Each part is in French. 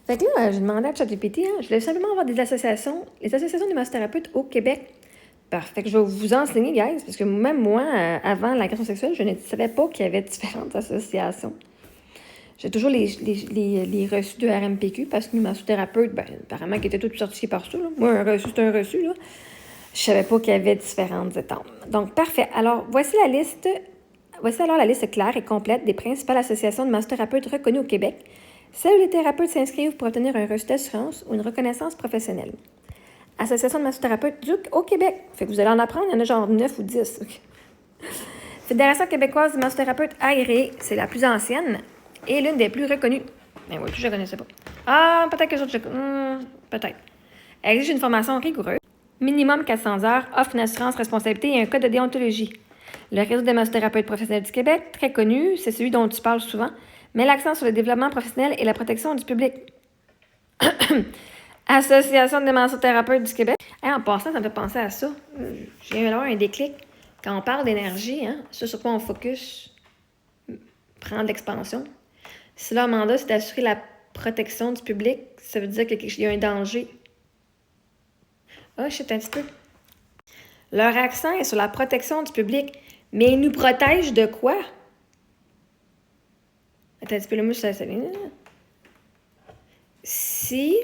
Fait que là, j'ai demandé à ChatGPT, je voulais simplement avoir des associations, les associations des massothérapeutes au Québec. Parfait, que je vais vous enseigner, guys, parce que même moi, avant l'agression sexuelle, je ne savais pas qu'il y avait différentes associations. J'ai toujours les reçus de RMPQ, parce que nous, massothérapeutes, apparemment, qui étaient tous certifiés par ça. Là. Moi, un reçu, c'est un reçu, là. Je savais pas qu'il y avait différentes étapes. Donc, parfait. Alors, voici la liste. Voici alors la liste claire et complète des principales associations de massothérapeutes reconnues au Québec, celles où les thérapeutes s'inscrivent pour obtenir un reçu d'assurance ou une reconnaissance professionnelle. Association de massothérapeutes au Québec. Fait que vous allez en apprendre, il y en a genre 9 ou 10. Fédération québécoise de massothérapeutes agréés, c'est la plus ancienne et l'une des plus reconnues. Mais oui, je ne connaissais pas. Ah, peut-être que je... peut-être. Elle exige une formation rigoureuse. Minimum 400 heures, offre une assurance responsabilité et un code de déontologie. Le réseau des massothérapeutes professionnels du Québec, très connu, c'est celui dont tu parles souvent, met l'accent sur le développement professionnel et la protection du public. Association des massothérapeutes du Québec. En passant, ça me fait penser à ça. J'ai eu un déclic. Quand on parle d'énergie, ce sur quoi on focus prend de l'expansion. Si leur mandat, c'est d'assurer la protection du public, ça veut dire qu'il y a un danger. Ah, je sais un petit peu. Leur accent est sur la protection du public, mais ils nous protègent de quoi? Attends un petit peu, là, moi, ça vient. Si...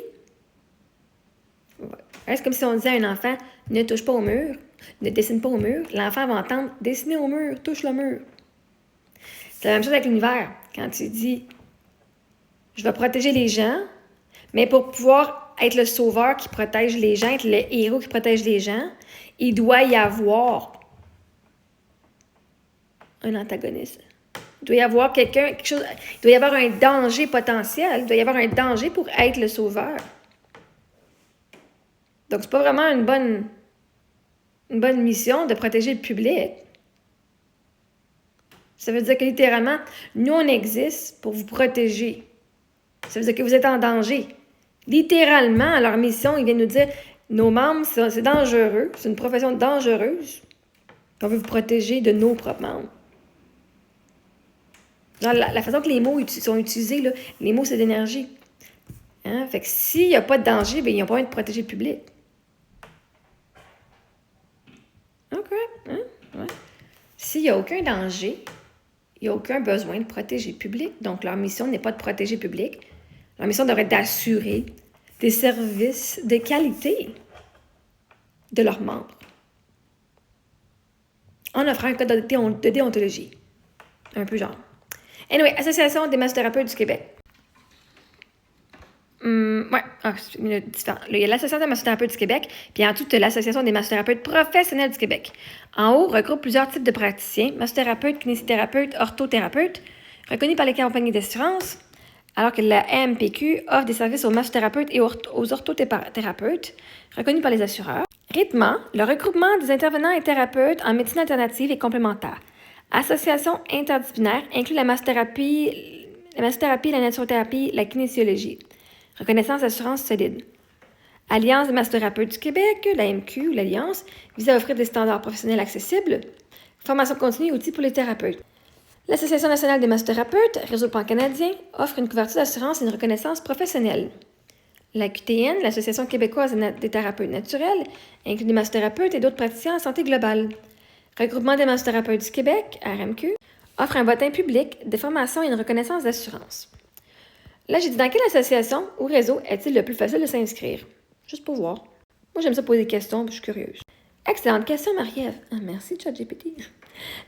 C'est comme si on disait à un enfant, ne touche pas au mur, ne dessine pas au mur. L'enfant va entendre, dessiner au mur, touche le mur. C'est la même chose avec l'univers. Quand tu dis, je vais protéger les gens, mais pour pouvoir être le sauveur qui protège les gens, être le héros qui protège les gens, il doit y avoir un antagoniste. Il doit y avoir quelque chose, il doit y avoir un danger potentiel, il doit y avoir un danger pour être le sauveur. Donc, c'est pas vraiment une bonne mission de protéger le public. Ça veut dire que littéralement, nous, on existe pour vous protéger. Ça veut dire que vous êtes en danger. Littéralement, leur mission, ils viennent nous dire, nos membres, c'est dangereux, c'est une profession dangereuse. On veut vous protéger de nos propres membres. Genre, la façon que les mots sont utilisés, là, les mots, c'est d'énergie. Fait que s'il n'y a pas de danger, ils n'ont pas envie de protéger le public. OK. Ouais. S'il n'y a aucun danger, il n'y a aucun besoin de protéger le public. Donc, leur mission n'est pas de protéger le public. Leur mission devrait être d'assurer des services de qualité de leurs membres en offrant un code de déontologie. Un peu genre. Anyway, Association des massothérapeutes du Québec. Différent. Il y a l'Association des massothérapeutes du Québec, puis en dessous, l'Association des massothérapeutes professionnels du Québec. En haut, regroupe plusieurs types de praticiens, massothérapeutes, kinésithérapeutes, orthothérapeutes, reconnus par les compagnies d'assurance, alors que la MPQ offre des services aux massothérapeutes et aux orthothérapeutes, reconnus par les assureurs. Rythmant, le regroupement des intervenants et thérapeutes en médecine alternative et complémentaire. Association interdisciplinaire inclut la massothérapie, la naturothérapie, la kinésiologie. Reconnaissance d'assurance solide. Alliance des massothérapeutes du Québec, l'AMQ ou l'Alliance, vise à offrir des standards professionnels accessibles. Formation continue et outils pour les thérapeutes. L'Association nationale des massothérapeutes, réseau pan-canadien, offre une couverture d'assurance et une reconnaissance professionnelle. La QTN, l'Association québécoise des thérapeutes naturels, inclut des massothérapeutes et d'autres praticiens en santé globale. Regroupement des massothérapeutes du Québec, RMQ, offre un votin public, des formations et une reconnaissance d'assurance. Là, j'ai dit dans quelle association ou réseau est-il le plus facile de s'inscrire? Juste pour voir. Moi, j'aime ça poser des questions, puis je suis curieuse. Excellente question, Marie-Ève. Merci, ChatGPT.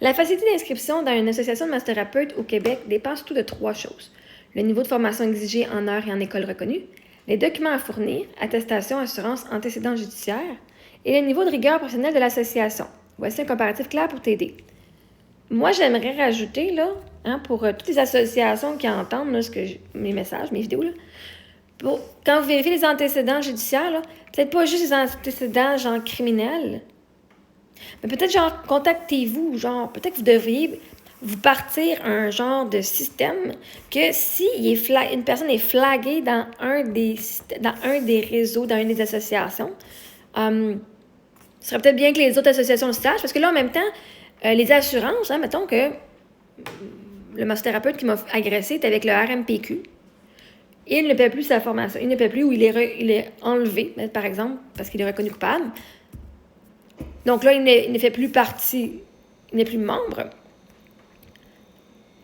La facilité d'inscription dans une association de massothérapeutes au Québec dépend surtout de 3 choses. Le niveau de formation exigé en heures et en école reconnue, les documents à fournir, attestation, assurance, antécédents judiciaires, et le niveau de rigueur professionnelle de l'association. Voici un comparatif clair pour t'aider. Moi, j'aimerais rajouter, là, pour toutes les associations qui entendent là, mes messages, mes vidéos, là, quand vous vérifiez les antécédents judiciaires, là, peut-être pas juste les antécédents genre criminels, mais peut-être genre contactez-vous, genre peut-être que vous devriez vous partir un genre de système que si une personne est flaguée dans un des réseaux, dans une des associations, ce serait peut-être bien que les autres associations le sachent, parce que là, en même temps, les assurances, mettons que le massothérapeute qui m'a agressé est avec le RMPQ. il ne paie plus sa formation. Il ne paie plus ou il est enlevé, par exemple, parce qu'il est reconnu coupable. Donc là, il ne fait plus partie, il n'est plus membre.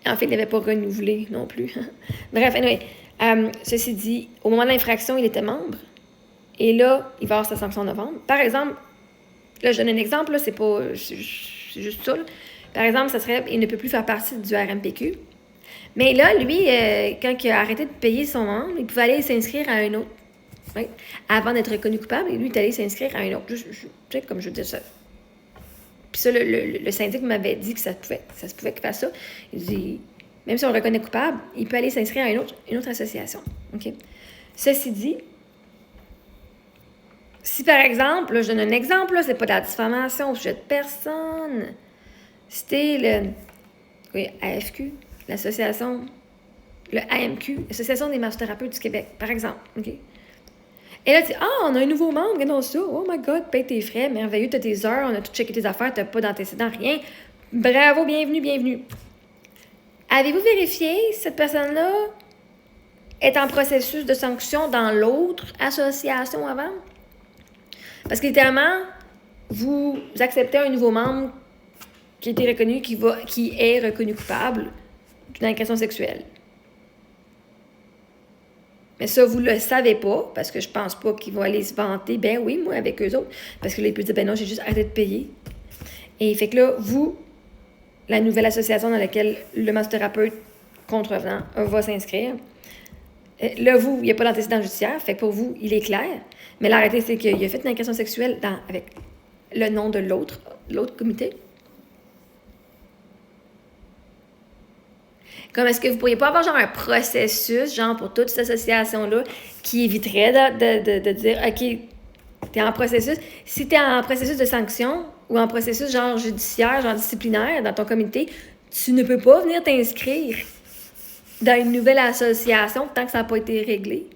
En fait, il n'avait pas renouvelé non plus. Bref, anyway, ceci dit, au moment de l'infraction, il était membre. Et là, il va avoir sa sanction en novembre. Par exemple, là, je donne un exemple, là, c'est juste ça. Là. Par exemple, ça serait, il ne peut plus faire partie du RMPQ. Mais là, lui, quand il a arrêté de payer son membre, il pouvait aller s'inscrire à un autre. Oui, avant d'être reconnu coupable, et lui, il est allé s'inscrire à un autre. Tu sais, comme je dis ça. Puis ça, le syndic m'avait dit que ça se pouvait qu'il fasse ça. Il dit, même si on le reconnaît coupable, il peut aller s'inscrire à une autre association. OK? Ceci dit, si par exemple, là, je donne un exemple, là, c'est pas de la diffamation au sujet de personne. C'était AFQ, l'association, le AMQ, l'Association des massothérapeutes du Québec, par exemple. OK? Et là, tu dis, on a un nouveau membre, regardons ça. Oh my God, paye tes frais, merveilleux, t'as tes heures, on a tout checké tes affaires, t'as pas d'antécédents, rien. Bravo, bienvenue. Avez-vous vérifié si cette personne-là est en processus de sanction dans l'autre association avant? Parce que littéralement, vous acceptez un nouveau membre qui a été reconnu, qui est reconnu coupable d'une agression sexuelle. Mais ça, vous le savez pas, parce que je pense pas qu'ils vont aller se vanter, ben oui, moi, avec eux autres, parce que là, ils peuvent dire, ben non, j'ai juste arrêté de payer. Et fait que là, vous, la nouvelle association dans laquelle le massothérapeute contrevenant va s'inscrire, là, vous, il n'y a pas d'antécédent judiciaire, fait que pour vous, il est clair, mais la réalité, c'est qu'il a fait une agression sexuelle avec le nom de l'autre comité. Comme est-ce que vous ne pourriez pas avoir genre un processus, genre pour toute cette association-là, qui éviterait de dire, OK, t'es en processus. Si t'es en processus de sanction ou en processus genre judiciaire, genre disciplinaire dans ton comité, tu ne peux pas venir t'inscrire dans une nouvelle association tant que ça n'a pas été réglé.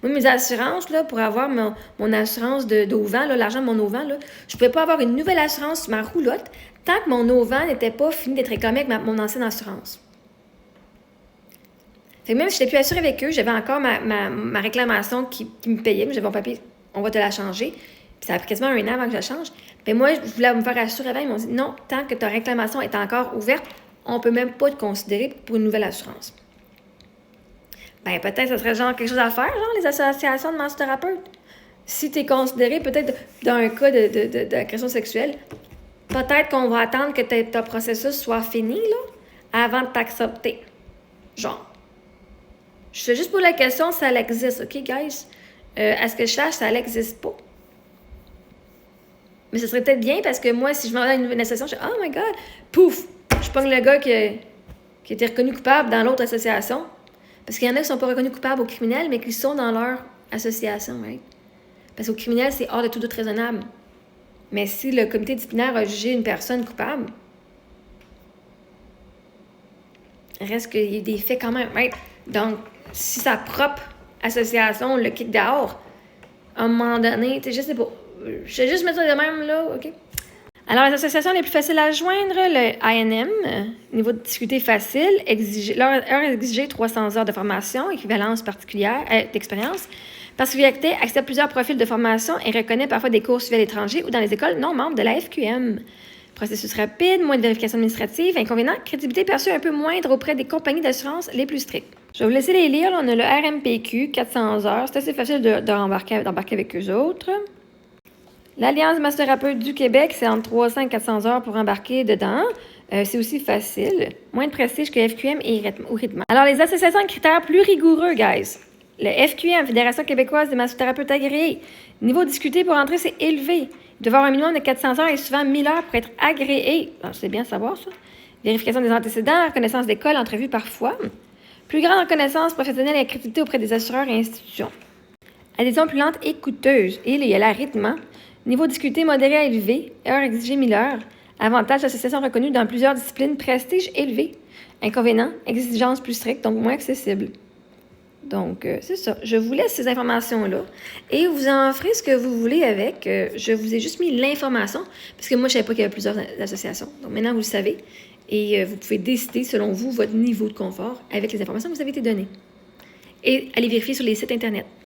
Moi, mes assurances, là, pour avoir mon assurance d'auvent, l'argent de mon auvent, là, je ne pouvais pas avoir une nouvelle assurance sur ma roulotte tant que mon auvent n'était pas fini d'être réclamé avec mon ancienne assurance. Fait que même si je n'étais plus assurée avec eux, j'avais encore ma réclamation qui me payait. J'avais mon papier, on va te la changer. Puis ça a pris quasiment 1 an avant que je la change. Mais moi, je voulais me faire assurer avant. Ils m'ont dit non, tant que ta réclamation est encore ouverte, on ne peut même pas te considérer pour une nouvelle assurance. Ben peut-être que ce serait genre quelque chose à faire, genre les associations de massothérapeutes. Si tu es considéré peut-être dans un cas d'agression sexuelle, peut-être qu'on va attendre que ton processus soit fini là, avant de t'accepter. Genre. Je fais juste pour la question si ça existe, OK, guys? À ce que je sache, ça n'existe pas. Mais ce serait peut-être bien parce que moi, si je m'en vais à une nouvelle association, je dis, oh my God, pouf! Je pogne le gars qui a été reconnu coupable dans l'autre association. Parce qu'il y en a qui ne sont pas reconnus coupables au criminel, mais qui sont dans leur association, right? Parce qu'au criminel, c'est hors de tout doute raisonnable. Mais si le comité disciplinaire a jugé une personne coupable, reste qu'il y a des faits quand même, right? Donc, si sa propre association le kick dehors, à un moment donné, tu sais, je sais pas. Je vais juste mettre ça de même, là, OK? Alors, les associations les plus faciles à joindre, le INM, niveau de difficulté facile, leur exiger 300 heures de formation, équivalence particulière d'expérience. Particularité, accepte plusieurs profils de formation et reconnaît parfois des cours suivis à l'étranger ou dans les écoles non membres de la FQM. Processus rapide, moins de vérification administrative, inconvénient, crédibilité perçue un peu moindre auprès des compagnies d'assurance les plus strictes. Je vais vous laisser les lire. Là, on a le RMPQ, 400 heures. C'est assez facile d'embarquer avec eux autres. L'Alliance des massothérapeutes du Québec, c'est entre 300 et 400 heures pour embarquer dedans. C'est aussi facile. Moins de prestige que FQM ou Rythme. Alors, les associations de critères plus rigoureux, guys. Le FQM, Fédération québécoise des massothérapeutes agréés. Niveau de difficulté pour entrer, c'est élevé. Il doit y avoir un minimum de 400 heures et souvent 1000 heures pour être agréé. C'est bien de savoir ça. Vérification des antécédents, reconnaissance d'école, entrevue parfois. Plus grande reconnaissance professionnelle et crédibilité auprès des assureurs et institutions. Adhésion plus lente et coûteuse. Et il y a l'arrêtement. Niveau de difficulté modéré à élevé. Heures exigées 1000 heures. Avantage d'association reconnue dans plusieurs disciplines. Prestige élevé. Inconvénient. Exigence plus stricte, donc moins accessible. Donc, c'est ça. Je vous laisse ces informations-là et vous en ferez ce que vous voulez avec. Je vous ai juste mis l'information parce que moi, je ne savais pas qu'il y avait plusieurs associations. Donc, maintenant, vous le savez et vous pouvez décider selon vous votre niveau de confort avec les informations que vous avez été données. et allez vérifier sur les sites Internet.